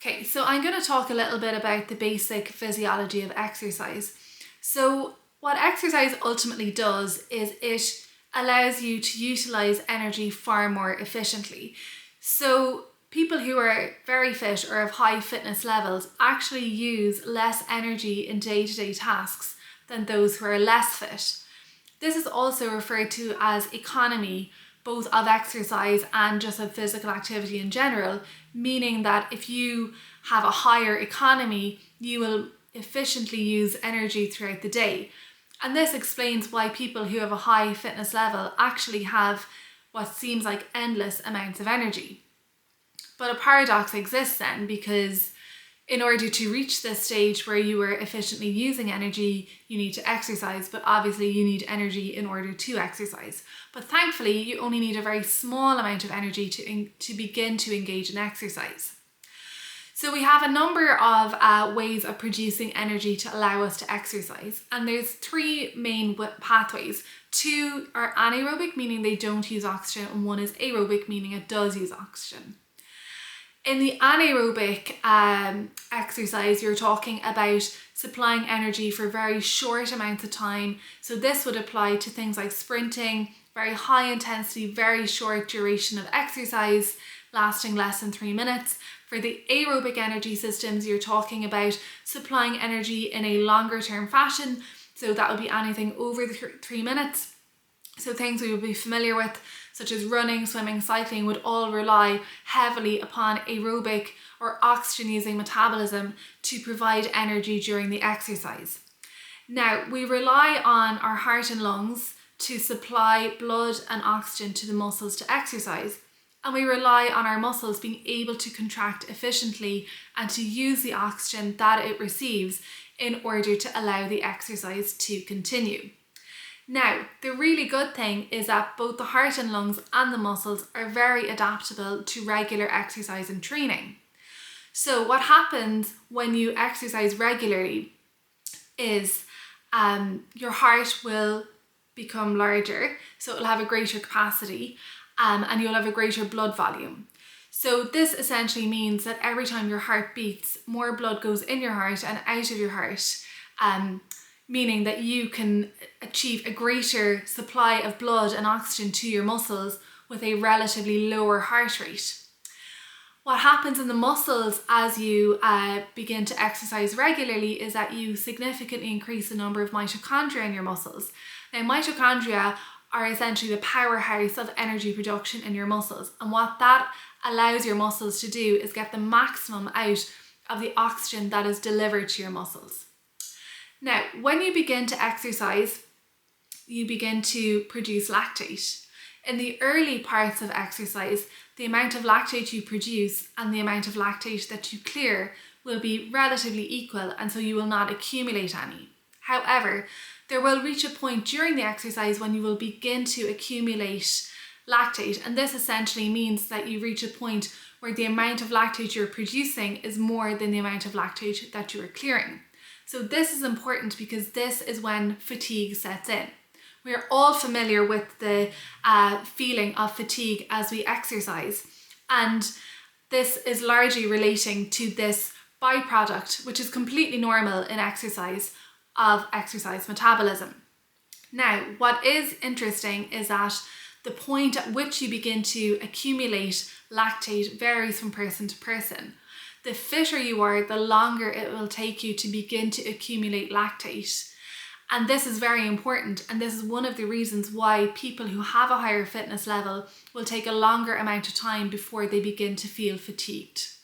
Okay, so I'm going to talk a little bit about the basic physiology of exercise. So what exercise ultimately does is it allows you to utilize energy far more efficiently. So people who are very fit or have high fitness levels actually use less energy in day-to-day tasks than those who are less fit. This is also referred to as economy, both of exercise and just of physical activity in general, meaning that if you have a higher economy, you will efficiently use energy throughout the day. And this explains why people who have a high fitness level actually have what seems like endless amounts of energy. But a paradox exists then, because in order to reach this stage where you are efficiently using energy, you need to exercise, but obviously you need energy in order to exercise. But thankfully, you only need a very small amount of energy to begin to engage in exercise. So we have a number of ways of producing energy to allow us to exercise, and there's three main pathways. Two are anaerobic, meaning they don't use oxygen, and one is aerobic, meaning it does use oxygen. In the anaerobic exercise, you're talking about supplying energy for very short amounts of time. So this would apply to things like sprinting, very high intensity, very short duration of exercise, lasting less than 3 minutes. For the aerobic energy systems, you're talking about supplying energy in a longer term fashion. So that would be anything over the 3 minutes. So things we would be familiar with, such as running, swimming, cycling, would all rely heavily upon aerobic or oxygen using metabolism to provide energy during the exercise. Now, we rely on our heart and lungs to supply blood and oxygen to the muscles to exercise. And we rely on our muscles being able to contract efficiently and to use the oxygen that it receives in order to allow the exercise to continue. Now, the really good thing is that both the heart and lungs and the muscles are very adaptable to regular exercise and training. So what happens when you exercise regularly is your heart will become larger, so it'll have a greater capacity, and you'll have a greater blood volume. So this essentially means that every time your heart beats, more blood goes in your heart and out of your heart, meaning that you can achieve a greater supply of blood and oxygen to your muscles with a relatively lower heart rate. What happens in the muscles as you begin to exercise regularly is that you significantly increase the number of mitochondria in your muscles. Now, mitochondria are essentially the powerhouse of energy production in your muscles, and what that allows your muscles to do is get the maximum out of the oxygen that is delivered to your muscles. Now, when you begin to exercise, you begin to produce lactate. In the early parts of exercise, the amount of lactate you produce and the amount of lactate that you clear will be relatively equal, and so you will not accumulate any. However, there will reach a point during the exercise when you will begin to accumulate lactate, and this essentially means that you reach a point where the amount of lactate you're producing is more than the amount of lactate that you are clearing. So this is important because this is when fatigue sets in. We are all familiar with the feeling of fatigue as we exercise, and this is largely relating to this byproduct, which is completely normal in exercise, of exercise metabolism. Now, what is interesting is that the point at which you begin to accumulate lactate varies from person to person. The fitter you are, the longer it will take you to begin to accumulate lactate. And this is very important, and this is one of the reasons why people who have a higher fitness level will take a longer amount of time before they begin to feel fatigued.